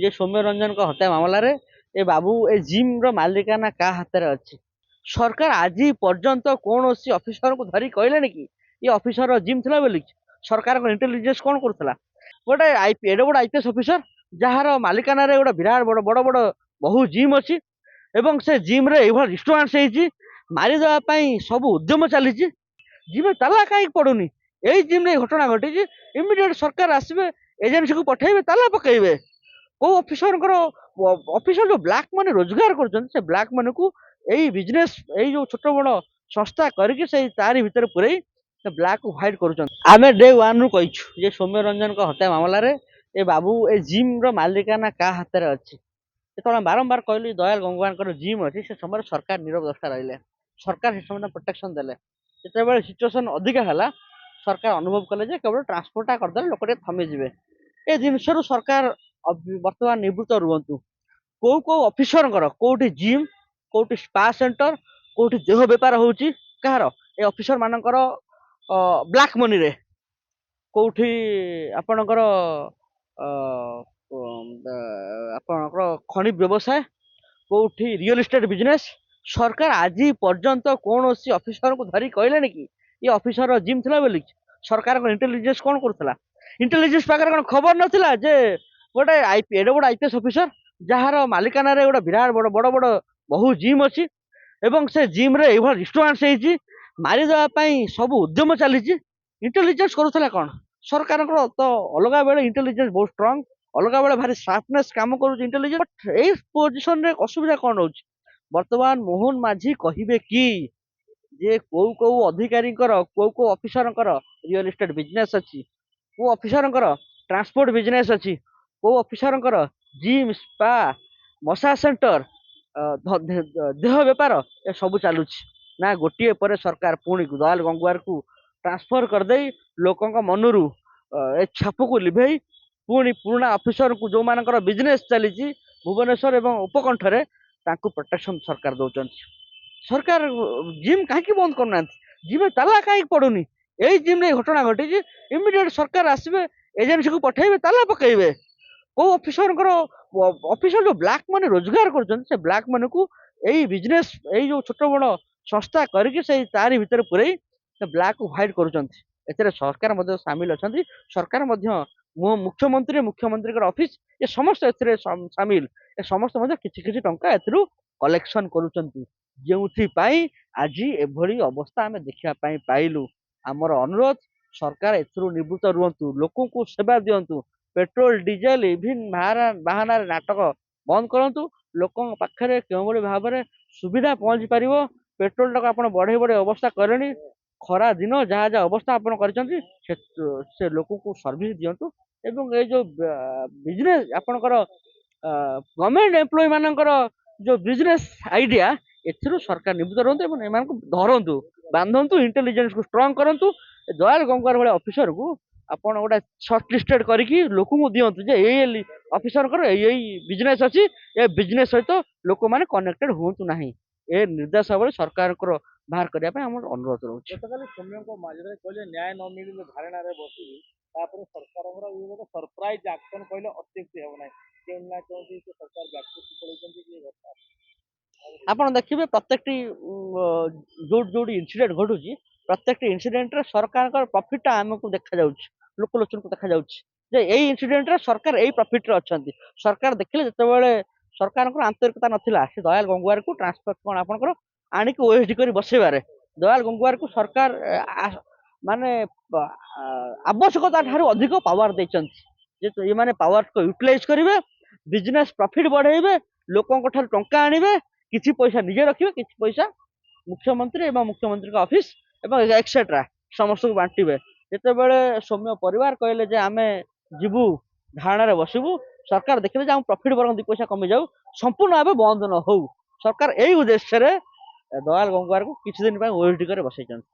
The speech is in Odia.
ଯେ ସୌମ୍ୟ ରଞ୍ଜନଙ୍କ ହତ୍ୟା ମାମଲାରେ ଏ ବାବୁ ଏ ଜିମ୍ ର ମାଲିକାନା କାହା ହାତରେ ଅଛି? ସରକାର ଆଜି ପର୍ଯ୍ୟନ୍ତ କୌଣସି ଅଫିସରକୁ ଧରି କହିଲେନି କି ଏ ଅଫିସର ଜିମ୍ ଥିଲା ବୋଲି? ସରକାରଙ୍କ ଇଣ୍ଟେଲିଜେନ୍ସ କଣ କରୁଥିଲା? ଗୋଟେ ଏଡେ ବଡ ଆଇପିଏସ୍ ଅଫିସର ଯାହାର ମାଲିକାନାରେ ଗୋଟେ ବିରାଟ ବଡ ବଡ ବଡ ବହୁ ଜିମ୍ ଅଛି ଏବଂ ସେ ଜିମ୍ ରେ ଏଇଭଳି ଡିଷ୍ଟର୍ବାନ୍ସ ହେଇଛି, ମାରିଦେବା ପାଇଁ ସବୁ ଉଦ୍ୟମ ଚାଲିଛି। ଜିମ୍ ତାଲା କାହିଁକି ପଡୁନି? ଏଇ ଜିମ୍ ରେ ଘଟଣା ଘଟିଛି, ଇମିଡିଏଟ ସରକାର ଆସିବେ, ଏଜେନ୍ସିକୁ ପଠେଇବେ, ତାଲା ପକେଇବେ। କୋଉ ଅଫିସରଙ୍କର ଅଫିସର ଯୋଉ ବ୍ଲାକ୍ ମନି ରୋଜଗାର କରୁଛନ୍ତି, ସେ ବ୍ଲାକ୍ ମନିକୁ ଏଇ ବିଜନେସ ଏଇ ଯୋଉ ଛୋଟ ବଡ ସଂସ୍ଥା କରିକି ସେଇ ତାରି ଭିତରେ ପୁରେଇ ସେ ବ୍ଲାକ୍ କୁ ହ୍ୱାଇଟ୍ କରୁଛନ୍ତି। ଆମେ ଡେ ୱାନ୍ ରୁ କହିଛୁ ଯେ ସୌମ୍ୟ ରଞ୍ଜନଙ୍କ ହତ୍ୟା ମାମଲାରେ ଏ ବାବୁ ଏ ଜିମ୍ ର ମାଲିକାନା କାହା ହାତରେ ଅଛି? ଯେତେବେଳେ ବାରମ୍ବାର କହିଲି ଦୟାଲ ଗଙ୍ଗୱାରଙ୍କର ଜିମ୍ ଅଛି, ସେ ସମୟରେ ସରକାର ନିରବ ଦର୍ଶା ରହିଲେ। ସରକାର ସେ ସମୟରେ ପ୍ରୋଟେକ୍ସନ ଦେଲେ। ଯେତେବେଳେ ସିଚୁଏସନ ଅଧିକା ହେଲା, ସରକାର ଅନୁଭବ କଲେ ଯେ କେବଳ ଟ୍ରାନ୍ସପୋର୍ଟଟା କରିଦେଲେ ଲୋକ ଟିକେ ଥମିଯିବେ। ଏ ଜିନିଷରୁ ସରକାର ବର୍ତ୍ତମାନ ନିବୃତ୍ତ ରୁହନ୍ତୁ। କୋଉ କୋଉ ଅଫିସରଙ୍କର କୋଉଠି ଜିମ୍, କୋଉଠି ସ୍ପା ସେଣ୍ଟର, କୋଉଠି ଦେହ ବେପାର ହଉଛି କାହାର? ଏ ଅଫିସର ମାନଙ୍କର ବ୍ଲାକ୍ ମନିରେ। କୋଉଠି ଆପଣଙ୍କର ଆପଣଙ୍କର ଖଣି ବ୍ୟବସାୟ, କୋଉଠି ରିଅଲ ଇଷ୍ଟେଟ ବିଜନେସ। ସରକାର ଆଜି ପର୍ଯ୍ୟନ୍ତ କୌଣସି ଅଫିସରକୁ ଧରି କହିଲେନି କି ଏ ଅଫିସର ଜିମ୍ ଥିଲା ବୋଲି? ସରକାରଙ୍କ ଇଣ୍ଟେଲିଜେନ୍ସ କଣ କରୁଥିଲା? ଇଣ୍ଟେଲିଜେନ୍ସ ପାଖରେ କଣ ଖବର ନଥିଲା ଯେ ଗୋଟେ ଏଡେ ବଡ ଆଇପିଏସ୍ ଅଫିସର ଯାହାର ମାଲିକାନାରେ ଗୋଟେ ବିରାଟ ବଡ ବଡ ବଡ ବହୁ ଜିମ୍ ଅଛି ଏବଂ ସେ ଜିମ୍ ରେ ଏଇଭଳି ଡିଷ୍ଟର୍ବାନ୍ସ ହେଇଛି, ମାରିଦେବା ପାଇଁ ସବୁ ଉଦ୍ୟମ ଚାଲିଛି। ଇଣ୍ଟେଲିଜେନ୍ସ କରୁଥିଲା କଣ? ସରକାରଙ୍କର ତ ଅଲଗା ବେଳେ ଇଣ୍ଟେଲିଜେନ୍ସ ବହୁତ ଷ୍ଟ୍ରଙ୍ଗ, ଅଲଗା ବେଳେ ଭାରି ସାର୍ପନେସ୍ କାମ କରୁଛି ଇଣ୍ଟେଲିଜେନ୍ସ। ଏଇ ପୋଜିସନରେ ଅସୁବିଧା କଣ ରହୁଛି? ବର୍ତ୍ତମାନ ମୋହନ ମାଝୀ କହିବେ କି ଯେ କୋଉ କୋଉ ଅଧିକାରୀଙ୍କର, କୋଉ କୋଉ ଅଫିସରଙ୍କର ରିଅଲ ଇଷ୍ଟେଟ ବିଜନେସ ଅଛି, କୋଉ ଅଫିସରଙ୍କର ଟ୍ରାନ୍ସପୋର୍ଟ ବିଜନେସ ଅଛି, କୋଉ ଅଫିସରଙ୍କର ଜିମ୍, ସ୍ପା, ମସାଜ ସେଣ୍ଟର, ଦେହ ବେପାର, ଏ ସବୁ ଚାଲୁଛି ନା? ଗୋଟିଏ ପରେ ସରକାର ପୁଣି ଦୟାଲ ଗଙ୍ଗୱାରକୁ ଟ୍ରାନ୍ସଫର କରିଦେଇ ଲୋକଙ୍କ ମନରୁ ଏ ଛାପକୁ ଲିଭେଇ ପୁଣି ପୁରୁଣା ଅଫିସରଙ୍କୁ ଯୋଉମାନଙ୍କର ବିଜନେସ ଚାଲିଛି ଭୁବନେଶ୍ୱର ଏବଂ ଉପକଣ୍ଠରେ, ତାଙ୍କୁ ପ୍ରୋଟେକ୍ସନ ସରକାର ଦଉଛନ୍ତି। ସରକାର ଜିମ୍ କାହିଁକି ବନ୍ଦ କରୁନାହାନ୍ତି? ଜିମ୍ ତାଲା କାହିଁକି ପଡୁନି? ଏଇ ଜିମ୍ ରେ ଘଟଣା ଘଟିଛି, ଇମିଡିଏଟ ସରକାର ଆସିବେ, ଏଜେନ୍ସିକୁ ପଠେଇବେ, ତାଲା ପକେଇବେ। କୋଉ ଅଫିସରଙ୍କର ଅଫିସର ଯୋଉ ବ୍ଲାକ୍ ମନି ରୋଜଗାର କରୁଛନ୍ତି, ସେ ବ୍ଲାକ୍ ମନିକୁ ଏଇ ବିଜନେସ ଏଇ ଯୋଉ ଛୋଟ ବଡ ସଂସ୍ଥା କରିକି ସେଇ ତାରି ଭିତରେ ପୁରେଇ ସେ ବ୍ଲାକ୍ କୁ ହ୍ୱାଇଟ୍ କରୁଛନ୍ତି। ଏଥିରେ ସରକାର ମଧ୍ୟ ସାମିଲ ଅଛନ୍ତି। ସରକାର ମଧ୍ୟ ମୁଖ୍ୟମନ୍ତ୍ରୀ, ମୁଖ୍ୟମନ୍ତ୍ରୀଙ୍କର ଅଫିସ, ଏ ସମସ୍ତେ ଏଥିରେ ସାମିଲ। ଏ ସମସ୍ତେ ମଧ୍ୟ କିଛି କିଛି ଟଙ୍କା ଏଥିରୁ କଲେକ୍ସନ କରୁଛନ୍ତି, ଯେଉଁଥିପାଇଁ ଆଜି ଏଭଳି ଅବସ୍ଥା ଆମେ ଦେଖିବା ପାଇଁ ପାଇଲୁ। ଆମର ଅନୁରୋଧ, ସରକାର ଏଥିରୁ ନିବୃତ୍ତ ରୁହନ୍ତୁ, ଲୋକଙ୍କୁ ସେବା ଦିଅନ୍ତୁ। ପେଟ୍ରୋଲ, ଡିଜେଲ, ଇଭିନ୍ ବାହାନାରେ ନାଟକ ବନ୍ଦ କରନ୍ତୁ। ଲୋକଙ୍କ ପାଖରେ କେଉଁଭଳି ଭାବରେ ସୁବିଧା ପହଞ୍ଚି ପାରିବ, ପେଟ୍ରୋଲ ଟାକୁ ଆପଣ ବଢେଇ ବଢେଇ ଅବସ୍ଥା କଲେଣି। ଖରା ଦିନ ଯାହା ଯାହା ଅବସ୍ଥା ଆପଣ କରିଛନ୍ତି, ସେ ଲୋକଙ୍କୁ ସର୍ଭିସ ଦିଅନ୍ତୁ। ଏବଂ ଏଇ ଯୋଉ ବିଜନେସ ଆପଣଙ୍କର ଗଭର୍ଣ୍ଣମେଣ୍ଟ ଏମ୍ପ୍ଲୟି ମାନଙ୍କର ଯୋଉ ବିଜନେସ ଆଇଡିଆ, ଏଥିରୁ ସରକାର ନିବୃତ୍ତ ରୁହନ୍ତୁ ଏବଂ ଏମାନଙ୍କୁ ଧରନ୍ତୁ, ବାନ୍ଧନ୍ତୁ, ଇଣ୍ଟେଲିଜେନ୍ସକୁ ଷ୍ଟ୍ରଙ୍ଗ କରନ୍ତୁ। ଦୟାଲ ଗଙ୍ଗୱାର ଭଳିଆ ଅଫିସରକୁ ଆପଣ ଗୋଟେ ସର୍ଟ ଲିଷ୍ଟେଡ କରିକି ଲୋକଙ୍କୁ ଦିଅନ୍ତୁ ଯେ ଏଇ ଅଫିସରଙ୍କର ଏଇ ବିଜନେସ ଅଛି, ଏ ବିଜନେସ ସହିତ ଲୋକମାନେ କନେକ୍ଟେଡ ହୁଅନ୍ତୁ ନାହିଁ। ଏ ନିର୍ଦ୍ଦେଶାବଳୀ ସରକାରଙ୍କର ବାହାର କରିବା ପାଇଁ ଆମର ଅନୁରୋଧ ରହୁଛି। ଗତକାଲି ସୌମ୍ୟଙ୍କ ଯେତେବେଳେ କହିଲେ ନ୍ୟାୟ ନ ମିଳିଲେ ଧାରଣାରେ ବସିବି, ତାପରେ ସରକାରଙ୍କର ଇଏ ଗୋଟେ ସରପ୍ରାଇଜ ଆକ୍ସନ କହିଲେ ଅତ୍ୟୁକ୍ତି ହେବ ନାହିଁ। କେଉଁ ନା କେଉଁଠି ସେ ସରକାର ବ୍ୟାକଫୁଟ ପଳେଇଛନ୍ତି କି ଘଟଣା। ଆପଣ ଦେଖିବେ ପ୍ରତ୍ୟେକଟି ଯୋଉଠି ଯୋଉଠି ଇନସିଡେଣ୍ଟ ଘଟୁଛି, ପ୍ରତ୍ୟେକଟି ଇନସିଡେଣ୍ଟରେ ସରକାରଙ୍କର ପ୍ରଫିଟ ଟା ଆମକୁ ଦେଖାଯାଉଛି, ଲୋକଲୋଚନକୁ ଦେଖାଯାଉଛି ଯେ ଏଇ ଇନସିଡେଣ୍ଟରେ ସରକାର ଏଇ ପ୍ରଫିଟରେ ଅଛନ୍ତି। ସରକାର ଦେଖିଲେ ଯେତେବେଳେ ସରକାରଙ୍କର ଆନ୍ତରିକତା ନଥିଲା, ସେ ଦୟାଲ ଗଙ୍ଗୱାରକୁ ଟ୍ରାନ୍ସଫର କଣ ଆପଣଙ୍କର ଆଣିକି ଓଏସଡି କରି ବସେଇବାରେ, ଦୟାଲ ଗଙ୍ଗୱାରକୁ ସରକାର ମାନେ ଆବଶ୍ୟକତା ଠାରୁ ଅଧିକ ପାୱାର ଦେଇଛନ୍ତି ଯେ ଏମାନେ ପାୱାରକୁ ୟୁଟିଲାଇଜ କରିବେ, ବିଜନେସ ପ୍ରଫିଟ ବଢେଇବେ, ଲୋକଙ୍କ ଠାରୁ ଟଙ୍କା ଆଣିବେ, କିଛି ପଇସା ନିଜେ ରଖିବେ, କିଛି ପଇସା ମୁଖ୍ୟମନ୍ତ୍ରୀ ଏବଂ ମୁଖ୍ୟମନ୍ତ୍ରୀଙ୍କ ଅଫିସ ଏବଂ ଏକ୍ସେଟ୍ରା ସମସ୍ତଙ୍କୁ ବାଣ୍ଟିବେ। ଯେତେବେଳେ ସୌମ୍ୟ ପରିବାର କହିଲେ ଯେ ଆମେ ଯିବୁ, ଧାରଣାରେ ବସିବୁ, ସରକାର ଦେଖିଲେ ଯେ ଆମ ପ୍ରଫିଟ ବରଂ 2 ପଇସା କମିଯାଉ, ସମ୍ପୂର୍ଣ୍ଣ ଭାବେ ବନ୍ଦ ନ ହଉ, ସରକାର ଏଇ ଉଦ୍ଦେଶ୍ୟରେ ଦୟାଲ ଗଙ୍ଗୱାରକୁ କିଛି ଦିନ ପାଇଁ ଓଏସଡି କରି ବସେଇଛନ୍ତି।